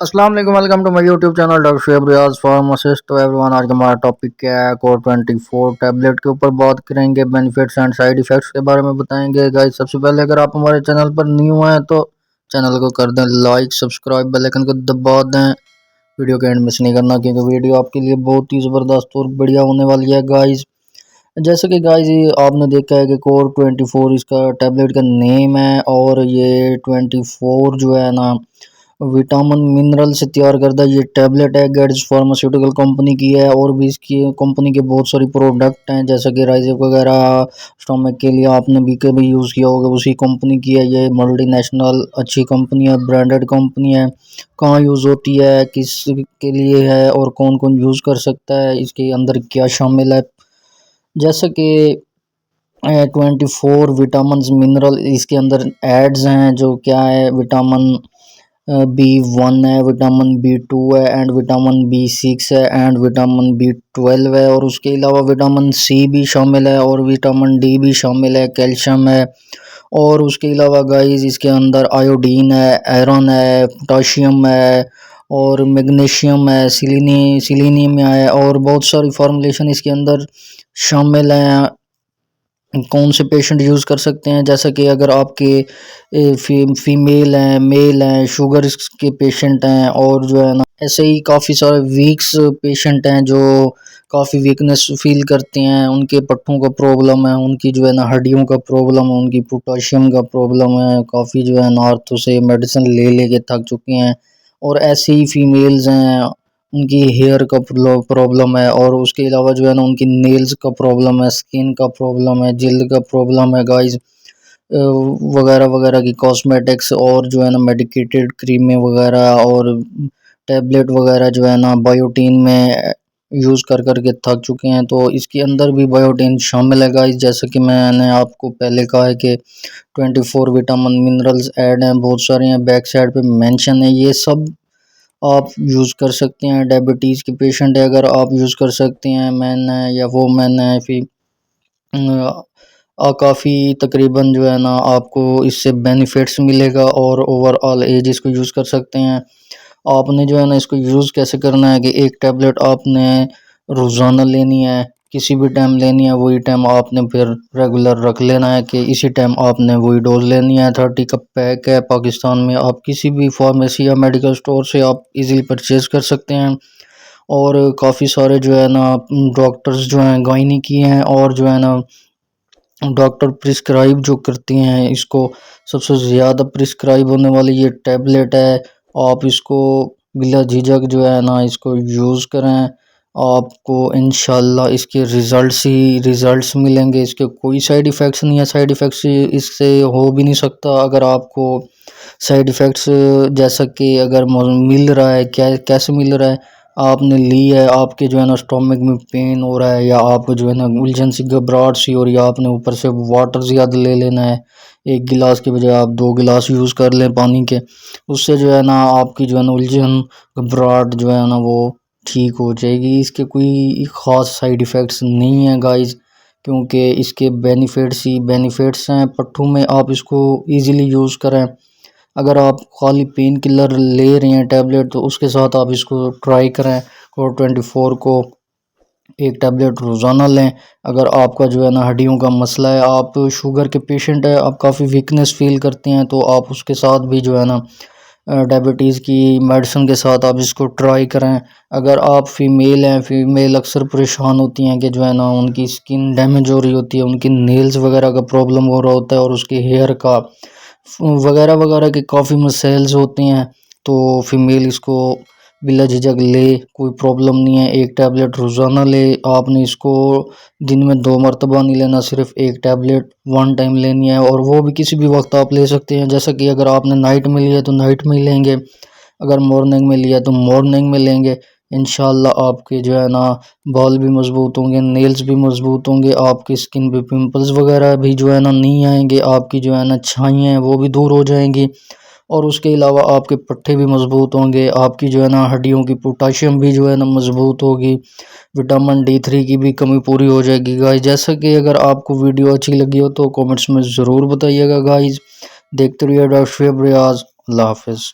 अस्सलाम वालेकुम, welcome to my YouTube channel doctor Shoaib Riaz pharmacist. तो एवरीवन, आज का हमारा टॉपिक क्या है? कोर 24 टैबलेट के ऊपर बात करेंगे। बेनिफिट्स एंड साइड इफेक्ट्स के बारे में बताएंगे। गाइस, सबसे पहले अगर आप हमारे चैनल पर न्यू हैं तो चैनल को कर दें लाइक, सब्सक्राइब, बेल आइकन को दबा दें। वीडियो के एंड मिस नहीं करना, क्योंकि वीडियो आपके लिए बहुत ही ज़बरदस्त और बढ़िया होने वाली है गाइस। जैसे कि गाइस, ये आपने देखा है कि कोर 24 इसका टैबलेट का नेम है, और ये 24 जो है ना विटामिन मिनरल से तैयार करदा ये टैबलेट है। गेट्स फार्मास्यूटिकल कंपनी की है, और भी इसकी कंपनी के बहुत सारी प्रोडक्ट हैं, जैसे कि राइजेप वगैरह स्टमक के लिए आपने भी कभी यूज़ किया होगा, उसी कंपनी की है। ये मल्टीनेशनल अच्छी कंपनी है, ब्रांडेड कंपनी है। कहाँ यूज़ होती है, किस के लिए है, और कौन कौन यूज़ कर सकता है, इसके अंदर क्या शामिल है। जैसे कि 24 विटामिन मिनरल इसके अंदर एड्स हैं, जो क्या है, विटामिन B1 है, विटामिन B2 है, एंड विटामिन B6 है, एंड विटामिन B12 है, और उसके अलावा विटामिन C भी शामिल है, और विटामिन D भी शामिल है, कैल्शियम है। और उसके अलावा गाइस, इसके अंदर आयोडीन है, आयरन है, पोटाशियम है, और मैग्नीशियम है, सिलीनियम है, और बहुत सारी फार्मूलेशन इसके अंदर शामिल हैं। कौन से पेशेंट यूज़ कर सकते हैं? जैसा कि अगर आपके फीमेल हैं, मेल हैं, शुगर के पेशेंट हैं, और जो है ना ऐसे ही काफ़ी सारे वीक्स पेशेंट हैं जो काफ़ी वीकनेस फील करते हैं, उनके पट्टों का प्रॉब्लम है, उनकी जो है ना हड्डियों का प्रॉब्लम है, उनकी पोटाशियम का प्रॉब्लम है, काफ़ी जो है ना आर्थो से मेडिसिन ले लेके थक चुके हैं। और ऐसे ही फीमेल्स हैं, उनकी हेयर का प्रॉब्लम है, और उसके अलावा जो है ना उनकी नेल्स का प्रॉब्लम है, स्किन का प्रॉब्लम है, जिल्द का प्रॉब्लम है गाइस, वगैरह वगैरह की कॉस्मेटिक्स, और जो है ना मेडिकेटेड क्रीमें वगैरह, और टैबलेट वगैरह जो है ना बायोटीन में यूज़ कर कर के थक चुके हैं। तो इसके अंदर भी बायोटीन शामिल है गाइस। जैसे कि मैंने आपको पहले कहा है कि 24 विटामिन मिनरल्स ऐड हैं, बहुत सारे हैं, बैक साइड पे मेंशन है। ये सब आप यूज़ कर सकते हैं। डायबिटीज़ के पेशेंट है अगर, आप यूज़ कर सकते हैं। मैन है या वो मैन है, फिर काफ़ी तकरीबन जो है ना आपको इससे बेनिफिट्स मिलेगा, और ओवरऑल एज इसको यूज़ कर सकते हैं। आपने जो है ना इसको यूज़ कैसे करना है कि एक टैबलेट आपने रोज़ाना लेनी है, किसी भी टाइम लेनी है, वही टाइम आपने फिर रेगुलर रख लेना है कि इसी टाइम आपने वही डोज लेनी है। 30 का पैक है। पाकिस्तान में आप किसी भी फार्मेसी या मेडिकल स्टोर से आप इजीली परचेज़ कर सकते हैं। और काफ़ी सारे जो है ना डॉक्टर्स जो हैं गायनी की हैं, और जो है ना डॉक्टर प्रिस्क्राइब जो करती हैं इसको, सबसे ज़्यादा प्रिस्क्राइब होने वाली ये टैबलेट है। आप इसको बिला झिझक जो है ना इसको यूज़ करें, आपको इंशाल्लाह इसके रिज़ल्ट्स मिलेंगे। इसके कोई साइड इफ़ेक्ट्स नहीं है, साइड इफ़ेक्ट्स इससे हो भी नहीं सकता। अगर आपको साइड इफ़ेक्ट्स जैसा कि अगर मिल रहा है, क्या कैसे मिल रहा है, आपने ली है, आपके जो है ना स्टोमक में पेन हो रहा है, या आप जो है ना उलझन सी घबराहट सी हो रही है, आपने ऊपर से वाटर ज़्यादा ले लेना है, एक गिलास के बजाय आप 2 गिलास यूज़ कर लें पानी के, उससे जो है ना आपकी जो है ना उलझन घबराहट जो है ना वो ठीक हो जाएगी। इसके कोई ख़ास साइड इफ़ेक्ट्स नहीं है गाइस, क्योंकि इसके बेनिफिट्स ही बेनिफिट्स हैं। पट्ठों में आप इसको ईज़िली यूज़ करें। अगर आप खाली पेन किलर ले रहे हैं टैबलेट, तो उसके साथ आप इसको ट्राई करें। कोर 24 को एक टैबलेट रोज़ाना लें। अगर आपका जो है ना हड्डियों का मसला है, आप शुगर के पेशेंट है, आप काफ़ी वीकनेस फील करते हैं, तो आप उसके साथ भी जो है ना डायबिटीज़ की मेडिसिन के साथ आप इसको ट्राई करें। अगर आप फीमेल हैं, फीमेल अक्सर परेशान होती हैं कि जो है ना उनकी स्किन डैमेज हो रही होती है, उनकी नेल्स वगैरह का प्रॉब्लम हो रहा होता है, और उसके हेयर का वगैरह वगैरह के काफ़ी मसाइल्स होते हैं, तो फीमेल इसको बिला झिझक ले, कोई प्रॉब्लम नहीं है। एक टैबलेट रोज़ाना ले। आपने इसको दिन में 2 मरतबा नहीं लेना, सिर्फ एक टैबलेट वन टाइम लेनी है, और वो भी किसी भी वक्त आप ले सकते हैं। जैसा कि अगर आपने नाइट में लिया तो नाइट में ही लेंगे, अगर मॉर्निंग में लिया तो मॉर्निंग में लेंगे। इंशाल्लाह आपके जो है ना बाल भी मज़बूत होंगे, नेल्स भी मज़बूत होंगे, आपकी स्किन पे पिंपल्स वगैरह भी जो है ना नहीं आएंगे, आपकी जो है ना छाइयाँ हैं वो भी दूर हो जाएंगी, और उसके अलावा आपके पट्टे भी मज़बूत होंगे, आपकी जो है ना हड्डियों की पोटाशियम भी जो है ना मज़बूत होगी, विटामिन D3 की भी कमी पूरी हो जाएगी गाइस। जैसा कि अगर आपको वीडियो अच्छी लगी हो तो कमेंट्स में ज़रूर बताइएगा गाइस। देखते रहिए डॉक्टर शुएब रियाज। अल्लाह हाफ़िज़।